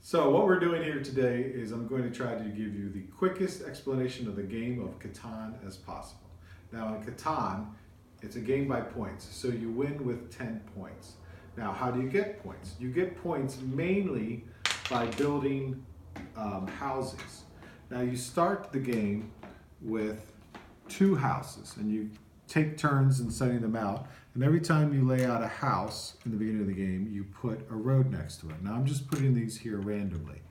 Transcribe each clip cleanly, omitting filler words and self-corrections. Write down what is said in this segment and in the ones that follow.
So what we're doing here today is I'm going to try to give you the quickest explanation of the game of Catan as possible. Now in Catan, it's a game by points, so you win with 10 points. Now how do you get points? You get points mainly by building houses. Now you start the game with 2 houses and you take turns in setting them out, and every time you lay out a house in the beginning of the game, you put a road next to it. Now I'm just putting these here randomly.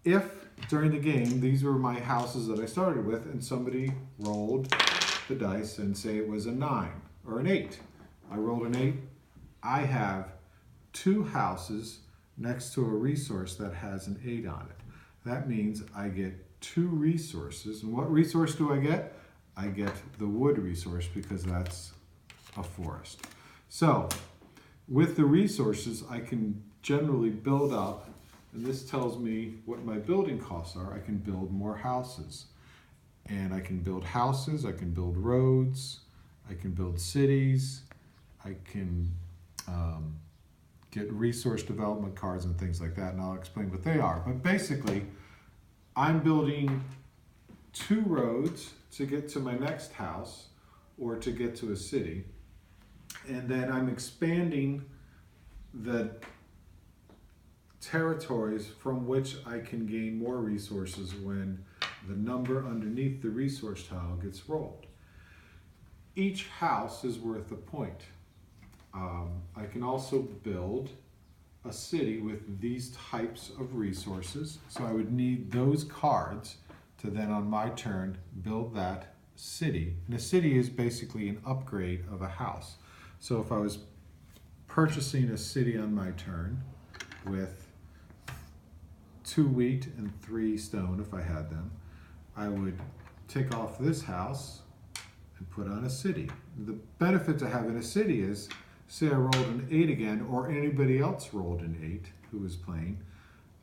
If during the game these were my houses that I started with and somebody rolled the dice and say it was a 9 or an 8, I rolled an 8, I have 2 houses next to a resource that has an 8 on it. That means I get 2 resources. And what resource do I get? I get the wood resource because that's a forest. So with the resources, I can generally build up, and this tells me what my building costs are. I can build more houses. And I can build houses, I can build roads, I can build cities, I can get resource development cards and things like that, and I'll explain what they are. But basically, I'm building 2 roads to get to my next house or to get to a city, and then I'm expanding the territories from which I can gain more resources when the number underneath the resource tile gets rolled. Each house is worth a point. I can also build a city with these types of resources, so I would need those cards to then on my turn build that city. And a city is basically an upgrade of a house. So if I was purchasing a city on my turn with 2 wheat and 3 stone, if I had them, I would take off this house and put on a city. The benefit to having a city is, say I rolled an 8 again, or anybody else rolled an 8 who was playing,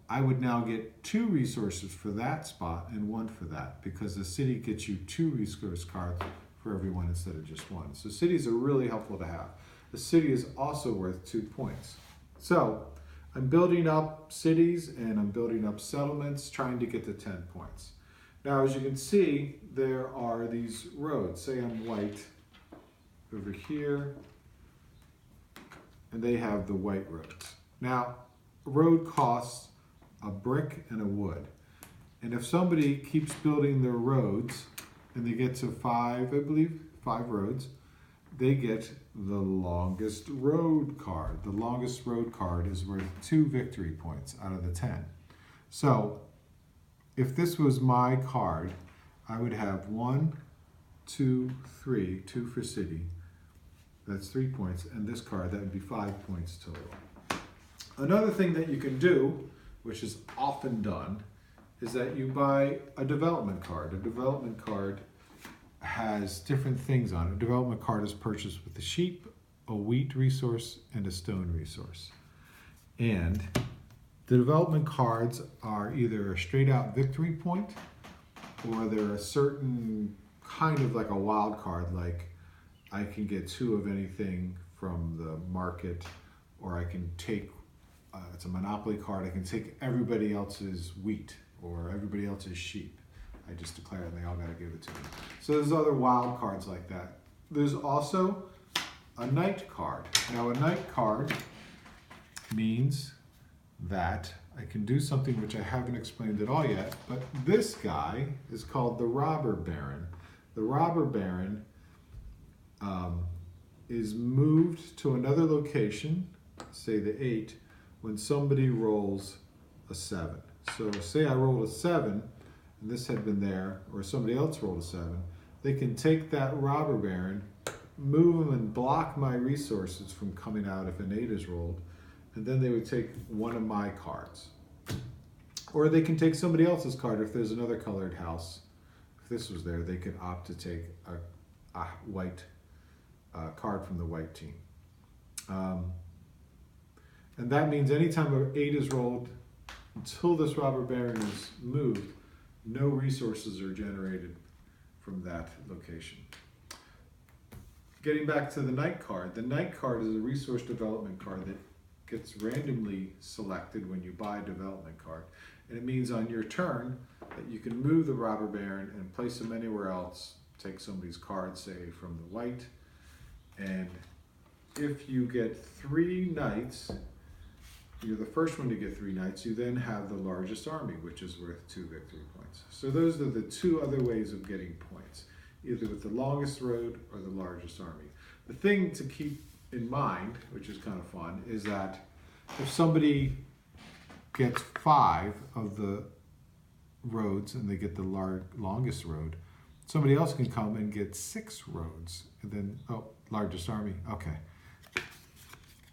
I would now get 2 resources for that spot and 1 for that, because the city gets you 2 resource cards for everyone instead of just 1. So cities are really helpful to have. The city is also worth 2 points. So I'm building up cities and I'm building up settlements, trying to get to 10 points. Now, as you can see, there are these roads. Say I'm white over here, and they have the white roads. Now, a road costs a brick and a wood. And if somebody keeps building their roads and they get to 5, I believe, 5 roads, they get the longest road card. The longest road card is worth 2 victory points out of the 10. So if this was my card, I would have 1, 2, 3, 2 for city. That's 3 points. And this card, that would be 5 points total. Another thing that you can do, which is often done, is that you buy a development card. A development card has different things on it. A development card is purchased with a sheep, a wheat resource, and a stone resource. And the development cards are either a straight out victory point, or they're a certain kind of like a wild card, like I can get 2 of anything from the market, or I can take it's a monopoly card. I can take everybody else's wheat or everybody else's sheep. I just declare it and they all got to give it to me. So there's other wild cards like that. There's also a knight card. Now a knight card means that I can do something which I haven't explained at all yet, but this guy is called the robber baron. The robber baron is moved to another location, say the 8, when somebody rolls a 7. So say I rolled a 7, and this had been there, or somebody else rolled a 7, they can take that robber baron, move them and block my resources from coming out if an 8 is rolled, and then they would take one of my cards. Or they can take somebody else's card if there's another colored house. If this was there, they could opt to take a white card from the white team. And that means anytime an 8 is rolled, until this robber baron is moved, no resources are generated from that location. Getting back to the knight card is a resource development card that gets randomly selected when you buy a development card. And it means on your turn that you can move the robber baron and place them anywhere else. Take somebody's card, say from the white, and if you get 3 knights, you're the first one to get 3 knights, you then have the largest army, which is worth 2 victory points. So those are the 2 other ways of getting points, either with the longest road or the largest army. The thing to keep in mind, which is kind of fun, is that if somebody gets 5 of the roads and they get the longest road, somebody else can come and get 6 roads, and then, largest army, okay,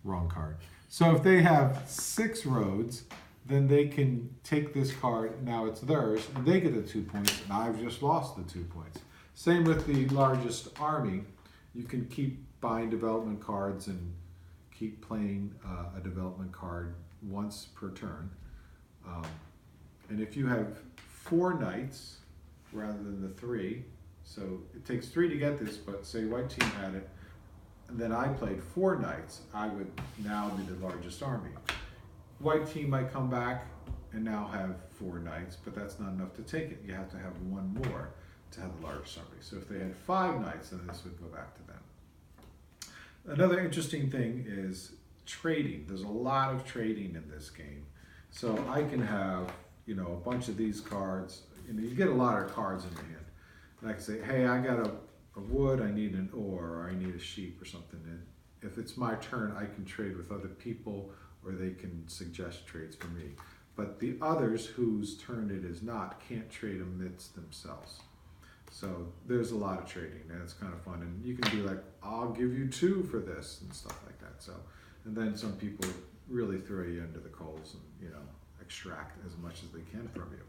wrong card. So if they have 6 roads, then they can take this card, now it's theirs, and they get the 2 points, and I've just lost the 2 points. Same with the largest army. You can keep buying development cards and keep playing a development card once per turn. And if you have 4 knights rather than the 3, so it takes 3 to get this, but say white team had it, and then I played 4 knights, I would now be the largest army. White team might come back and now have 4 knights, but that's not enough to take it. You have to have 1 more to have the largest army. So if they had 5 knights, then this would go back to them. Another interesting thing is trading. There's a lot of trading in this game. So I can have, a bunch of these cards. You get a lot of cards in your hand. And I can say, hey, I got a wood, I need an ore, or I need a sheep or something. And if it's my turn, I can trade with other people, or they can suggest trades for me. But the others whose turn it is not can't trade amidst themselves. So there's a lot of trading, and it's kind of fun. And you can be like, I'll give you 2 for this, and stuff like that. So, and then some people really throw you into the coals and, extract as much as they can from you.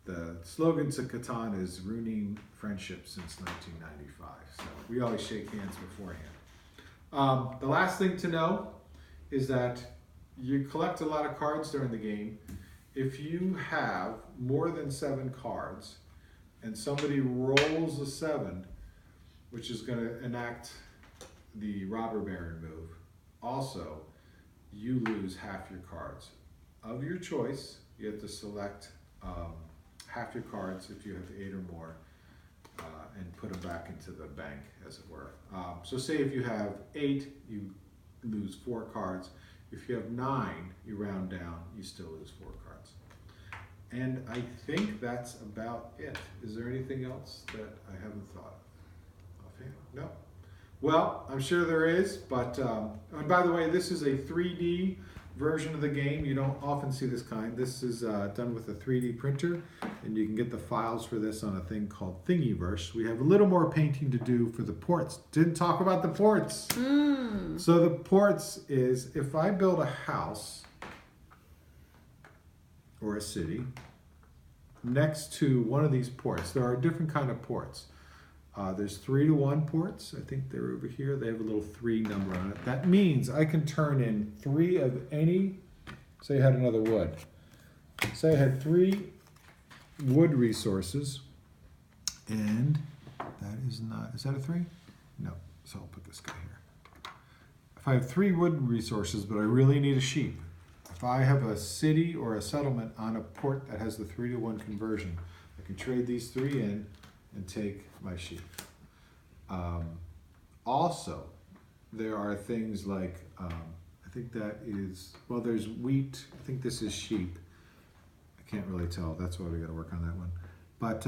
The slogan to Catan is ruining friendship since 1995. So we always shake hands beforehand. The last thing to know is that you collect a lot of cards during the game. If you have more than 7 cards and somebody rolls a 7, which is going to enact the robber baron move, also you lose half your cards. Of your choice, you have to select half your cards if you have 8 or more, and put them back into the bank, as it were. So say if you have 8, you lose 4 cards. If you have 9, you round down, you still lose 4 cards. And I think that's about it. Is there anything else that I haven't thought of offhand? No? Well, I'm sure there is, but and by the way, this is a 3D version of the game. You don't often see this kind. This is done with a 3D printer, and you can get the files for this on a thing called Thingiverse. We have a little more painting to do for the ports. Didn't talk about the ports. So the ports is, if I build a house or a city next to one of these ports, there are different kind of ports. There's 3-to-1 ports. I think they're over here. They have a little 3 number on it. That means I can turn in 3 of any, say I had another wood. Say I had 3 wood resources, and that is not, is that a 3? No, so I'll put this guy here. If I have 3 wood resources, but I really need a sheep, if I have a city or a settlement on a port that has the 3-to-1 conversion, I can trade these 3 in and take my sheep. Also, there are things like, I think that is, well, there's wheat. I think this is sheep. I can't really tell. That's why we got to work on that one. But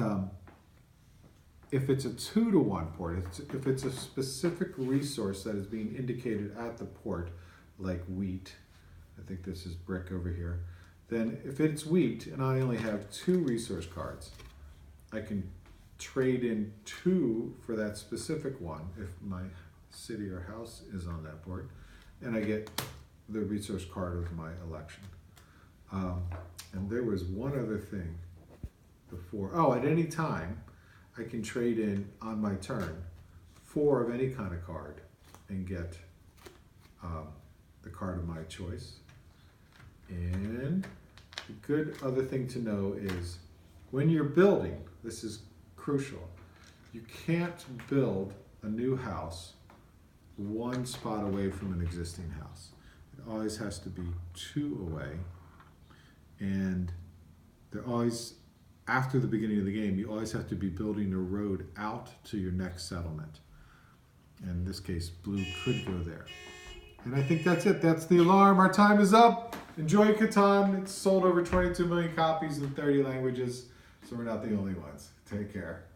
if it's a 2-to-1 port, if it's a specific resource that is being indicated at the port, like wheat, I think this is brick over here, then if it's wheat and I only have 2 resource cards, I can trade in 2 for that specific one if my city or house is on that port, and I get the resource card of my election. And there was one other thing before. Oh, at any time I can trade in on my turn 4 of any kind of card and get the card of my choice. And a good other thing to know is when you're building, this is crucial, you can't build a new house 1 spot away from an existing house. It always has to be 2 away. And they're always, after the beginning of the game, you always have to be building a road out to your next settlement. And in this case, blue could go there. And I think that's it. That's the alarm. Our time is up. Enjoy Catan. It's sold over 22 million copies in 30 languages, so we're not the only ones. Take care.